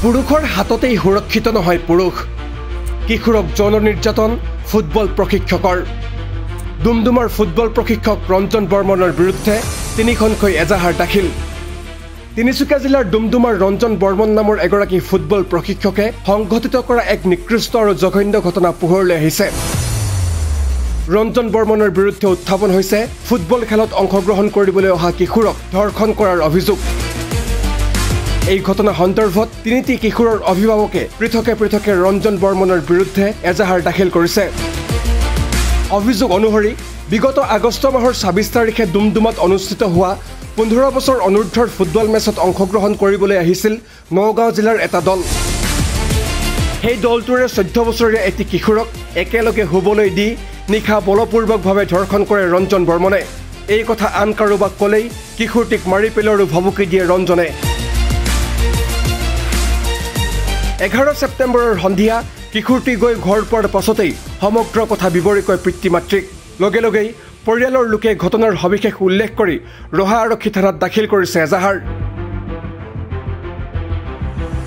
পুৰুষৰ হাততেই সুৰক্ষিত নহয় পুৰুষ কিশোৰক যৌন নিৰ্যাতন ফুটবল প্ৰশিক্ষকৰ ডুমডুমাৰ ফুটবল প্ৰশিক্ষক ৰঞ্জন বৰ্মনৰ বিৰুদ্ধে তিনিখনকৈ এজাহাৰ দাখিল তিনিচুকীয়া জিলাৰ ডুমডুমাৰ ৰঞ্জন বৰ্মন নামৰ এগৰাকী ফুটবল প্ৰশিক্ষকে সংঘটিত কৰা এক নিকৃষ্ট আৰু জঘন্য ঘটনা পোহৰলৈ আহিছে ৰঞ্জন বৰ্মনৰ বিৰুদ্ধে উত্থাপন হৈছে ফুটবল খেলত অংশগ্ৰহণ কৰিবলৈ অহা কিশোৰক ধৰ্ষণ কৰাৰ অভিযোগ এই ঘটনা সন্দৰ্ভত তিনিটি কিশোৰৰ অভিভাৱকে পৃথকে ৰঞ্জন বৰ্মনৰ বিৰুদ্ধে এজাহাৰ দাখিল কৰিছে অভিযোগ অনুসৰি বিগত আগষ্ট মাহৰ ২৬ তাৰিখে ডুমডুমাত অনুষ্ঠিত হোৱা ১৫ বছৰ অনুৰ্ধৰ ফুটবল মেচত অংশগ্ৰহণ কৰিবলৈ আহিছিল নগাঁও জিলাৰ এটা দল সেই দলটোৰে ১৪ বছৰীয়া এটি কিশোৰক একেলগে শুবলৈ দি নিশা বলপূৰ্বকভাৱে ধৰ্ষণ কৰে ৰঞ্জন বৰ্মনে এই কথা আন কাৰোবাক ক'লেই কিশোৰটিক মাৰি পেলোৱাৰো ভাবুকি দিয়ে ৰঞ্জনে 11 ছেপ্টেম্বৰৰ সন্ধিয়া কিশোৰটি গৈ ঘৰ পোৱাৰ পাছতেই সমগ্ৰ কথা বিৱৰি কয় পিতৃ মাতৃক লগে লগেই পৰিয়ালৰ লোকে ঘটনাৰ সবিশেষ উল্লেখ কৰি ৰহা আৰক্ষী থানাত দাখিল কৰিছে এজাহাৰ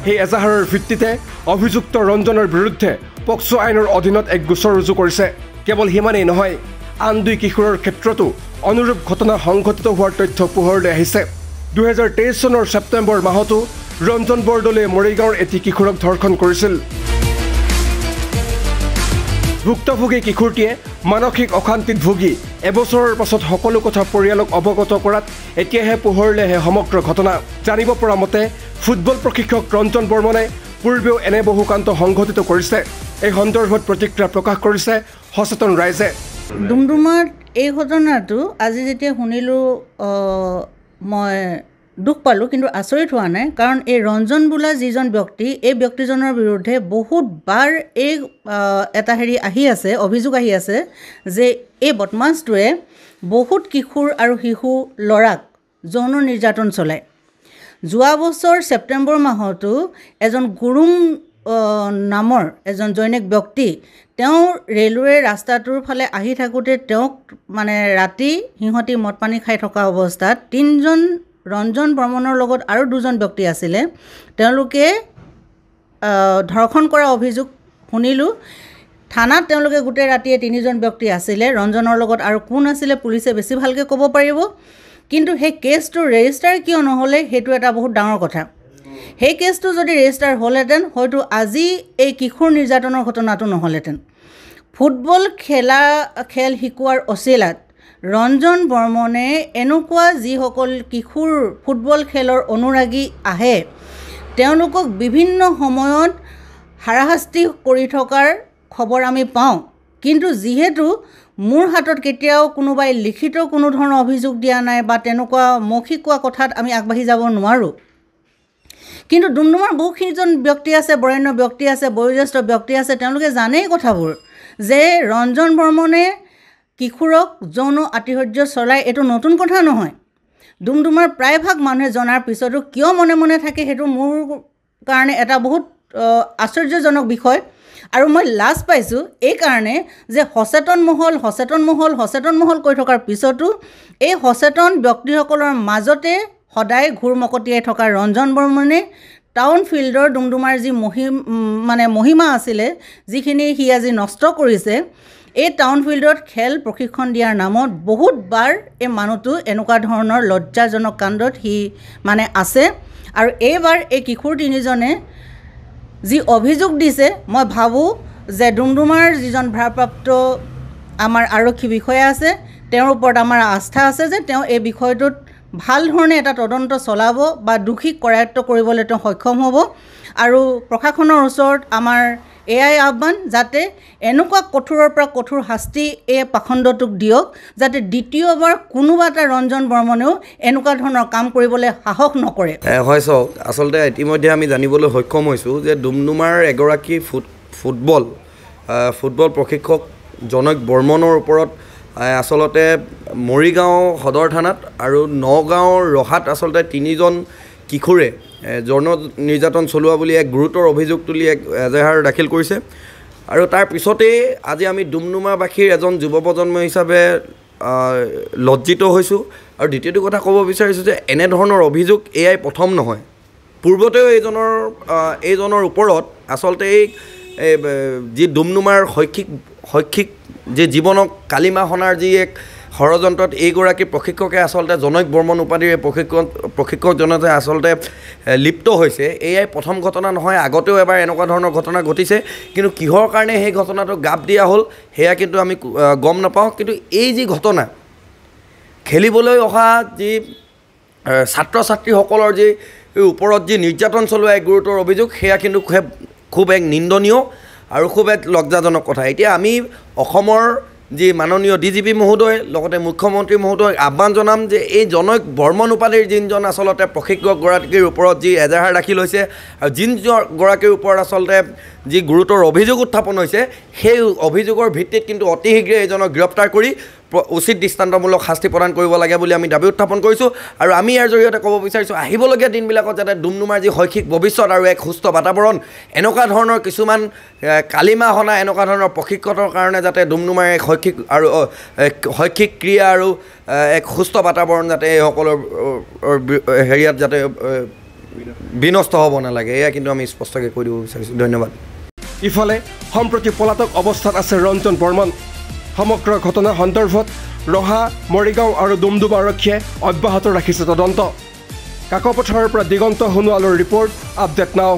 সেই এজাহাৰৰ ভিত্তিতে অভিযুক্ত ৰঞ্জনৰ বিৰুদ্ধে পক্সো আইনৰ অধীনত এক গোচৰ ৰুজু কৰিছে কেৱল সিমানেই নহয় আন দুই কিশোৰৰ ক্ষেত্ৰতো অনুৰূপ ঘটনা সংঘটিত হোৱাৰ তথ্য পোহৰলৈ আহিছে ২০২৩ চনৰ ছেপ্টেম্বৰ মাহতো ৰঞ্জন বৰদলৈ মৰিগাঁৱৰ এটি কিশোৰক ধৰ্ষণ কৰিছিল ভুক্তভোগী কিশোৰটিয়ে মানসিক অশান্তিত ভুগি এবছৰৰ পাছত সকলো কথা পৰিয়ালক অৱগত কৰাত এতিয়াহে পোহৰলৈ আহে সমগ্ৰ ঘটনা জানিব পৰা মতে ফুটবল প্ৰশিক্ষক ৰঞ্জন বৰ্মনে পূৰ্বেও এনে বহু কাণ্ড সংঘটিত কৰিছে এই সন্দৰ্ভত প্ৰতিক্ৰিয়া প্ৰকাশ কৰিছে সচেতন ৰাইজে ডুমডুমাৰ এই ঘটনাটো আজি যেতিয়া শুনিলোঁ মই দুখ পালোঁ কিন্তু আচৰিত হোৱা নাই কাৰণ এই ৰঞ্জন বোলা যিজন ব্যক্তি এই ব্যক্তিজনৰ বিৰুদ্ধে বহুতবাৰ এই এটা আহি আছে অভিযোগ আহি আছে যে এই বদমাছটোৱে বহুত কিশোৰ আৰু শিশু ল'ৰাক যৌন নিৰ্যাতন চলায় যোৱা বছৰ ছেপ্টেম্বৰ মাহতো এজন গুৰুং নামৰ এজন জৈনিক ব্যক্তি তেওঁ ৰেলৱে ৰাস্তাটোৰ ফালে আহি থাকোঁতে তেওঁক মানে ৰাতি সিহঁতি মদ পানী খাই থকা অৱস্থাত তিনিজন ৰঞ্জন বৰ্মনৰ লগত আৰু দুজন ব্যক্তি আছিলে তেওঁলোকে ধৰ্ষণ কৰা অভিযোগ শুনিলোঁ থানাত তেওঁলোকে গোটেই ৰাতিয়ে তিনিজন ব্যক্তি আছিলে ৰঞ্জনৰ লগত আৰু কোন আছিলে পুলিচে বেছি ভালকৈ ক'ব পাৰিব কিন্তু সেই কেছটো ৰেজিষ্টাৰ কিয় নহ'লে সেইটো এটা বহুত ডাঙৰ কথা সেই কেছটো যদি ৰেজিষ্টাৰ হ'লহেঁতেন হয়তো আজি এই কিশোৰ নিৰ্যাতনৰ ঘটনাটো নহ'লহেঁতেন ফুটবল খেল শিকোৱাৰ অচিলাত ৰঞ্জন বৰ্মনে এনেকুৱা যিসকল কিশোৰ ফুটবল খেলৰ অনুৰাগী আহে তেওঁলোকক বিভিন্ন সময়ত হাৰাশাস্তি কৰি থকাৰ খবৰ আমি পাওঁ কিন্তু যিহেতু মোৰ হাতত কেতিয়াও কোনোবাই লিখিত কোনো ধৰণৰ অভিযোগ দিয়া নাই বা তেনেকুৱা মৌখিক কোৱা কথাত আমি আগবাঢ়ি যাব নোৱাৰোঁ কিন্তু ডুমডুমাৰ বহুকেইজন ব্যক্তি আছে বৰেণ্য ব্যক্তি আছে বয়োজ্যেষ্ঠ ব্যক্তি আছে তেওঁলোকে জানেই কথাবোৰ যে ৰঞ্জন বৰ্মনে কিশোৰক যৌন আতিশয্য চলাই এইটো নতুন কথা নহয় ডুমডুমাৰ প্ৰায়ভাগ মানুহে জনাৰ পিছতো কিয় মনে মনে থাকে সেইটো মোৰ কাৰণে এটা বহুত আশ্চৰ্যজনক বিষয় আৰু মই লাজ পাইছোঁ এই কাৰণে যে সচেতন মহল কৈ থকাৰ পিছতো এই সচেতন ব্যক্তিসকলৰ মাজতে সদায় ঘূৰ মকটিয়াই থকা ৰঞ্জন বৰ্মনে টাউন ফিল্ডৰ ডুমডুমাৰ যি মহিমা আছিলে যিখিনি সি আজি নষ্ট কৰিছে এই টাউন ফিল্ডত খেল প্ৰশিক্ষণ দিয়াৰ নামত বহুতবাৰ এই মানুহটো এনেকুৱা ধৰণৰ লজ্জাজনক কাণ্ডত সি আছে আৰু এইবাৰ এই কিশোৰ তিনিজনে যি অভিযোগ দিছে মই ভাবোঁ যে ডুমডুমাৰ যিজন ভাৰপ্ৰাপ্ত আমাৰ আৰক্ষী বিষয়া আছে তেওঁৰ ওপৰত আমাৰ আস্থা আছে যে তেওঁ এই বিষয়টোত ভাল ধৰণে এটা তদন্ত চলাব বা দোষীক কৰায়ত্ব কৰিবলৈ তেওঁ সক্ষম হ'ব আৰু প্ৰশাসনৰ ওচৰত আমাৰ এয়াই আহ্বান যাতে এনেকুৱা কঠোৰৰ পৰা কঠোৰ শাস্তি এই পাখণ্ডটোক দিয়ক যাতে দ্বিতীয়বাৰ কোনোবা এটা ৰঞ্জন বৰ্মনেও এনেকুৱা ধৰণৰ কাম কৰিবলৈ সাহস নকৰে হয় চাওক আচলতে ইতিমধ্যে আমি জানিবলৈ সক্ষম হৈছোঁ যে ডুমডুমাৰ এগৰাকী ফুটবল প্ৰশিক্ষক জনক বৰ্মনৰ ওপৰত আচলতে মৰিগাঁও সদৰ থানাত আৰু নগাঁৱৰ ৰহাত আচলতে তিনিজন কিশোৰে যৌন নিৰ্যাতন চলোৱা বুলি এক গুৰুতৰ অভিযোগ তুলি এক এজাহাৰ দাখিল কৰিছে আৰু তাৰ পিছতেই আজি আমি ডুমডুমাবাসীৰ এজন যুৱ প্ৰজন্ম হিচাপে লজ্জিত হৈছোঁ আৰু দ্বিতীয়টো কথা ক'ব বিচাৰিছোঁ যে এনেধৰণৰ অভিযোগ এয়াই প্ৰথম নহয় পূৰ্বতেও এইজনৰ ওপৰত আচলতে এই যি ডুমডুমাৰ শৈক্ষিক যি জীৱনক কালিমা সনাৰ যি এক ষড়যন্ত্ৰত এইগৰাকী প্ৰশিক্ষকে আচলতে জনক বৰ্মন উপাধিৰ প্ৰশিক্ষকজনে আচলতে লিপ্ত হৈছে। এয়াই প্ৰথম ঘটনা নহয়, আগতেও এবাৰ এনেকুৱা ধৰণৰ ঘটনা ঘটিছে, কিন্তু কিহৰ কাৰণে সেই ঘটনাটো গাপ দিয়া হ'ল সেয়া কিন্তু আমি গম নাপাওঁ। কিন্তু এই যি ঘটনা, খেলিবলৈ অহা যি ছাত্ৰ ছাত্ৰীসকলৰ যি ওপৰত যি নিৰ্যাতন চলোৱা এক গুৰুতৰ অভিযোগ, সেয়া কিন্তু খুব এক নিন্দনীয় আৰু খুব এক লজ্জাজনক কথা। এতিয়া আমি অসমৰ যি মাননীয় DGP মহোদয় লগতে মুখ্যমন্ত্ৰী মহোদয়ক আহ্বান জনাম যে এই জনক বৰ্মন উপাধিৰ যিজন আচলতে প্ৰশিক্ষকগৰাকীৰ ওপৰত যি এজাহাৰ দাখিল হৈছে আৰু যিগৰাকীৰ ওপৰত আচলতে যি গুৰুতৰ অভিযোগ উত্থাপন হৈছে, সেই অভিযোগৰ ভিত্তিত কিন্তু অতি শীঘ্ৰে এইজনক গ্ৰেপ্তাৰ কৰি উচিত দৃষ্টান্তমূলক শাস্তি প্ৰদান কৰিব লাগে বুলি আমি দাবী উত্থাপন কৰিছোঁ। আৰু আমি ইয়াৰ জৰিয়তে ক'ব বিচাৰিছোঁ, আহিবলগীয়া দিনবিলাকত যাতে ডুমডুমাৰ যি শৈক্ষিক ভৱিষ্যত আৰু এক সুস্থ বাতাবৰণ, এনেকুৱা ধৰণৰ কিছুমান কালিমা সনা এনেকুৱা ধৰণৰ প্ৰশিক্ষকৰ কাৰণে যাতে ডুমডুমাৰ এক শৈক্ষিক ক্ৰিয়া আৰু এক সুস্থ বাতাবৰণ যাতে এইসকলৰ হেৰিয়াত যাতে বিনষ্ট হ'ব নালাগে, এয়া কিন্তু আমি স্পষ্টকৈ কৈ দিব বিচাৰিছোঁ। ধন্যবাদ। ইফালে সম্প্ৰতি পলাতক অৱস্থাত আছে ৰঞ্জন বৰ্মন। সমগ্ৰ ঘটনা সন্দৰ্ভত ৰহা, মৰিগাঁও আৰু ডুমডুমা আৰক্ষীয়ে অব্যাহত ৰাখিছে তদন্ত। কাকপথাৰৰ পৰা দিগন্ত সোণোৱালৰ ৰিপৰ্ট, আপডেট নাও।